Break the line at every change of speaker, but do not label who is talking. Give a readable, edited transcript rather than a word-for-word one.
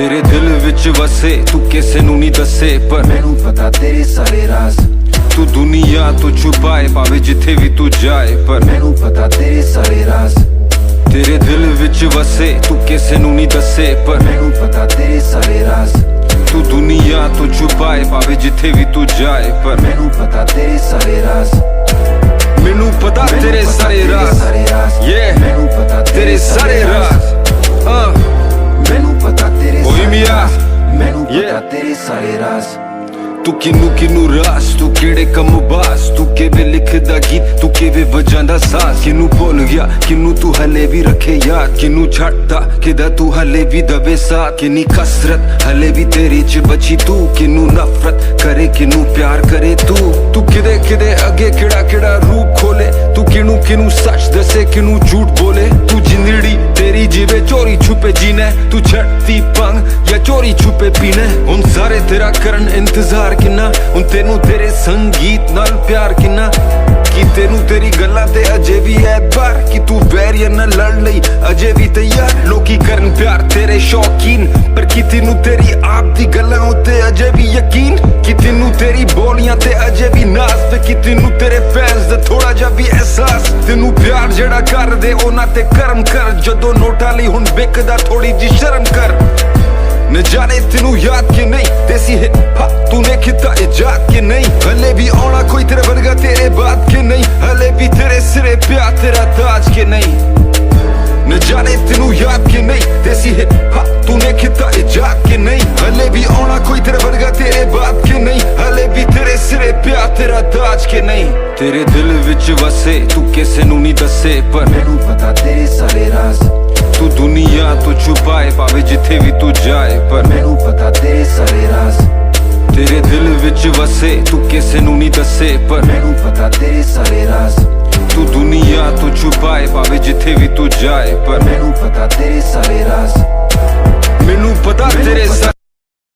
तेरे दिल विच वसे तू किसे नू नहीं दसे पर
मैनू पता तेरे सारे राज
तू दुनिया तो छुपाए पावे जिथे भी तू जाए पर
मैनू पता तेरे सारे राज
तेरे दिल विच वसे तू किसे नू नहीं दसे पर
मैनू पता तेरे सारे राज
तू दुनिया तो छुपाए पावे जिथे भी तू जाए पर
मैनू पता तेरे सारे राज
मैनू पता तेरे सारे राज ये
मैनू पता
तेरे सारे राज
मैनू पता तेरे
बोहेमिया
मैनू पता तेरे सारे राज
तू किनू रास तू केड़े कम बास तू केवे लिखदा गीत तू केवे वजांदा सास किनू भुल गया किनू तू हले भी रखे याद किनू छड़दा किदा तू हले भी दबे साथ किन्नी कसरत हले भी तेरी च बची तू किनू नफरत करे किनू प्यार करे तू किदे किदे अगे केड़ा केड़ा रूप खोले तू किनू सच दसे किनू झूठ बोले तू जिंदड़ी तेरी जिवे चोरी छुपे जीने तू छड़ती पंग या चोरी छुपे पीने हुन सारे तेरा करन इंतजार किन्ना हुन तेनू तेरे संगीत नाल प्यार किन्ना कि तेनू तेरी गल्लां ते अजे भी ऐतबार कि तू वैरिया नाल लड़ लई अजे भी तैयार लोकी करन प्यार तेरे शौकीन पर कि तेनू तेरी आप दी गल्लां उत्ते अजे भी यकीन कि तेनू तेरी बोलियां ते अजे भी नाज ते कि तेनू तेरे फैंस दा थोड़ा जा भी एहसास तेनू प्यार जेड़ा कर दे ओना ते कर्म कर जदों नोटां लई हुन बिकदा थोड़ी जी शर्म कर न जाने तेनू याद के नहीं देसी हिप हॉप तूने किता इजाद के नहीं हले भी आना कोई तेरे वर्गा तेरे बाद के नहीं हले भी तेरे सिरे प्यार तेरा ताज के नहीं न जाने तेनू याद के नहीं देसी हिप हॉप तूने किता इजाद के नहीं हले भी आना कोई तेरे वर्गा तेरे बाद के नहीं हले भी तेरे सिरे प्यार तेरा ताज के नहीं तेरे दिल विच वसे तू किसे नू नहीं दसे पर
मैनू पता तेरे सारे राज
तू दुनिया तो छुपाए पावे जिथे भी तू जाए पर
मैनू पता तेरे सारे राज
तेरे दिल विच वसे तू किसे नू नहीं दसे पर
मैनू पता तेरे सारे राज
तू दुनिया तो छुपाए पावे जिथे भी तू जाए पर
मैनू पता तेरे सारे राज
मैनू पता तेरे